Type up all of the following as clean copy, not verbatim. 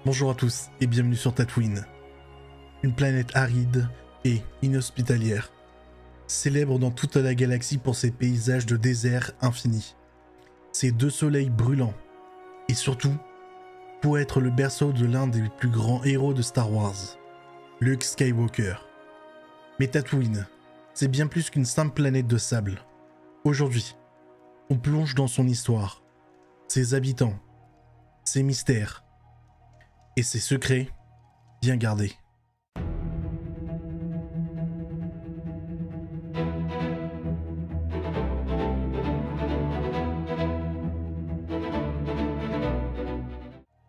Bonjour à tous et bienvenue sur Tatooine, une planète aride et inhospitalière, célèbre dans toute la galaxie pour ses paysages de désert infini, ses deux soleils brûlants, et surtout pour être le berceau de l'un des plus grands héros de Star Wars, Luke Skywalker. Mais Tatooine, c'est bien plus qu'une simple planète de sable. Aujourd'hui, on plonge dans son histoire, ses habitants, ses mystères, et ses secrets bien gardés.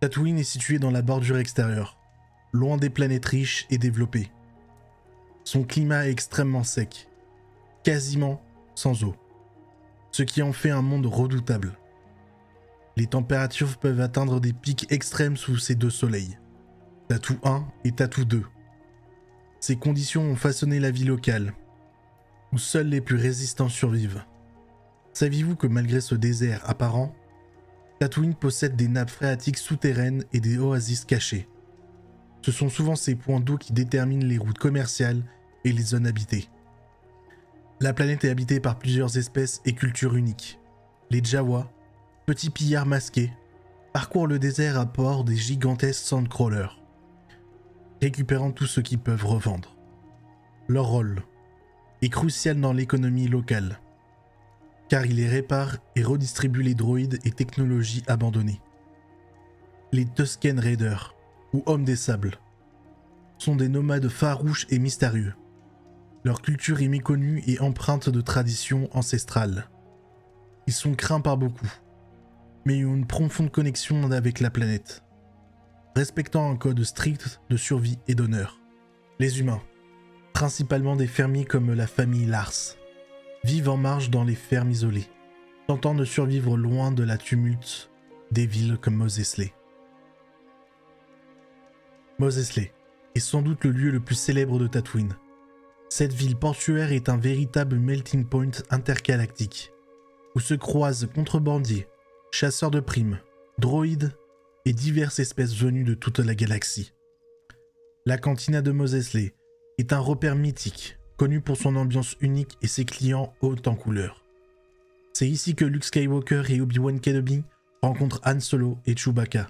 Tatooine est située dans la bordure extérieure, loin des planètes riches et développées. Son climat est extrêmement sec, quasiment sans eau, ce qui en fait un monde redoutable. Les températures peuvent atteindre des pics extrêmes sous ces deux soleils, Tatoo 1 et Tatoo 2. Ces conditions ont façonné la vie locale, où seuls les plus résistants survivent. Saviez-vous que malgré ce désert apparent, Tatooine possède des nappes phréatiques souterraines et des oasis cachées. Ce sont souvent ces points d'eau qui déterminent les routes commerciales et les zones habitées. La planète est habitée par plusieurs espèces et cultures uniques. Les Jawa, petits pillards masqués, parcourent le désert à bord des gigantesques sandcrawlers, récupérant tout ce qu'ils peuvent revendre. Leur rôle est crucial dans l'économie locale, car il les répare et redistribue les droïdes et technologies abandonnées. Les Tusken Raiders, ou Hommes des Sables, sont des nomades farouches et mystérieux. Leur culture est méconnue et empreinte de traditions ancestrales. Ils sont craints par beaucoup, mais ont une profonde connexion avec la planète, respectant un code strict de survie et d'honneur. Les humains, principalement des fermiers comme la famille Lars, vivent en marge dans les fermes isolées, tentant de survivre loin de la tumulte des villes comme Mos Eisley. Mos Eisley est sans doute le lieu le plus célèbre de Tatooine. Cette ville portuaire est un véritable melting point intergalactique, où se croisent contrebandiers, chasseurs de primes, droïdes et diverses espèces venues de toute la galaxie. La cantina de Mos Eisley est un repère mythique, connu pour son ambiance unique et ses clients hauts en couleur. C'est ici que Luke Skywalker et Obi-Wan Kenobi rencontrent Han Solo et Chewbacca,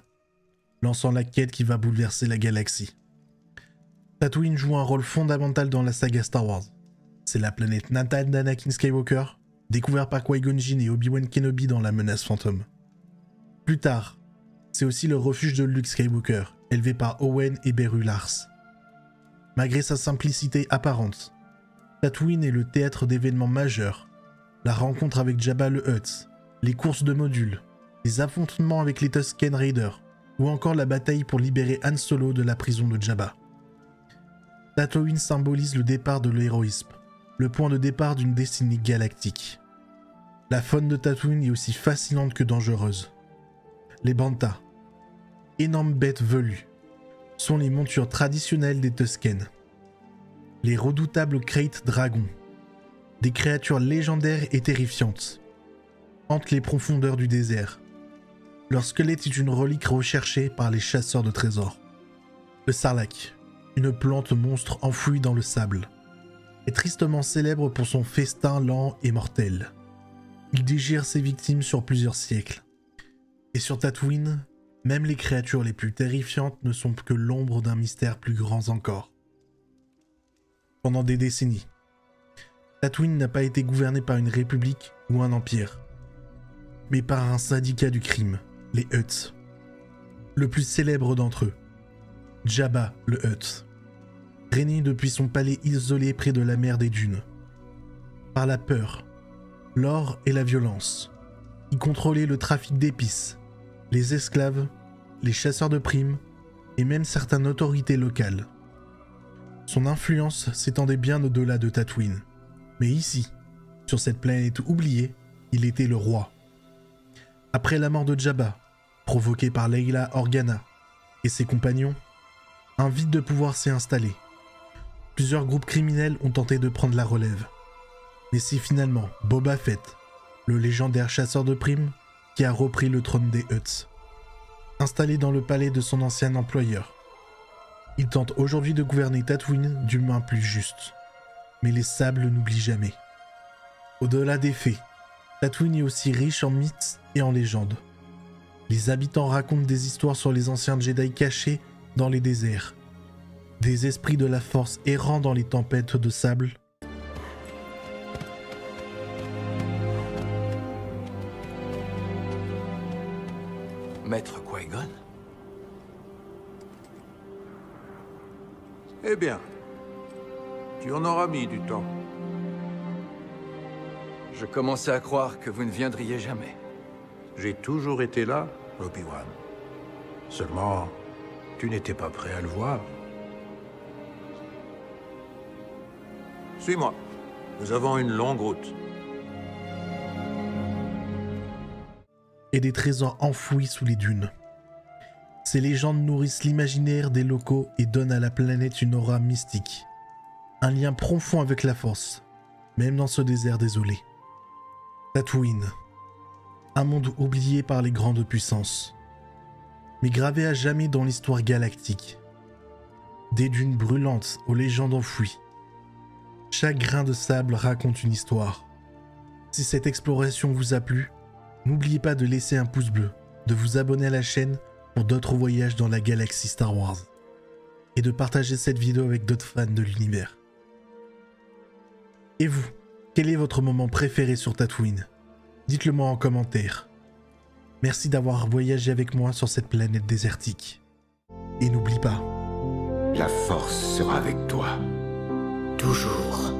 lançant la quête qui va bouleverser la galaxie. Tatooine joue un rôle fondamental dans la saga Star Wars. C'est la planète natale d'Anakin Skywalker, découvert par Qui-Gon Jinn et Obi-Wan Kenobi dans La Menace Fantôme. Plus tard, c'est aussi le refuge de Luke Skywalker, élevé par Owen et Beru Lars. Malgré sa simplicité apparente, Tatooine est le théâtre d'événements majeurs. La rencontre avec Jabba le Hutt, les courses de modules, les affrontements avec les Tusken Raiders, ou encore la bataille pour libérer Han Solo de la prison de Jabba. Tatooine symbolise le départ de l'héroïsme, le point de départ d'une destinée galactique. La faune de Tatooine est aussi fascinante que dangereuse. Les Bantas, énormes bêtes velues, sont les montures traditionnelles des Tusken. Les redoutables Krayt dragons, des créatures légendaires et terrifiantes, hantent les profondeurs du désert. Leur squelette est une relique recherchée par les chasseurs de trésors. Le Sarlacc, une plante monstre enfouie dans le sable, est tristement célèbre pour son festin lent et mortel. Il digère ses victimes sur plusieurs siècles. Et sur Tatooine, même les créatures les plus terrifiantes ne sont que l'ombre d'un mystère plus grand encore. Pendant des décennies, Tatooine n'a pas été gouvernée par une république ou un empire, mais par un syndicat du crime, les Hutts. Le plus célèbre d'entre eux, Jabba le Hutt, régnait depuis son palais isolé près de la mer des Dunes. Par la peur, l'or et la violence, il contrôlait le trafic d'épices, les esclaves, les chasseurs de primes et même certaines autorités locales. Son influence s'étendait bien au-delà de Tatooine, mais ici, sur cette planète oubliée, il était le roi. Après la mort de Jabba, provoquée par Leila Organa et ses compagnons, un vide de pouvoir s'est installé. Plusieurs groupes criminels ont tenté de prendre la relève. Mais c'est finalement Boba Fett, le légendaire chasseur de primes, qui a repris le trône des Hutts. installé dans le palais de son ancien employeur. Il tente aujourd'hui de gouverner Tatooine d'une main plus juste. Mais les sables n'oublient jamais. Au-delà des faits, Tatooine est aussi riche en mythes et en légendes. Les habitants racontent des histoires sur les anciens Jedi cachés dans les déserts, des esprits de la force errant dans les tempêtes de sable. Maître Qui-Gon? Eh bien, tu en auras mis du temps. Je commençais à croire que vous ne viendriez jamais. J'ai toujours été là, Obi-Wan. Seulement, tu n'étais pas prêt à le voir. Suis-moi. Nous avons une longue route. Et des trésors enfouis sous les dunes. Ces légendes nourrissent l'imaginaire des locaux et donnent à la planète une aura mystique. Un lien profond avec la Force, même dans ce désert désolé. Tatooine. Un monde oublié par les grandes puissances, mais gravé à jamais dans l'histoire galactique. Des dunes brûlantes aux légendes enfouies. Chaque grain de sable raconte une histoire. Si cette exploration vous a plu, n'oubliez pas de laisser un pouce bleu, de vous abonner à la chaîne pour d'autres voyages dans la galaxie Star Wars, et de partager cette vidéo avec d'autres fans de l'univers. Et vous, quel est votre moment préféré sur Tatooine? Dites-le moi en commentaire. Merci d'avoir voyagé avec moi sur cette planète désertique. Et n'oublie pas, La force sera avec toi. Toujours.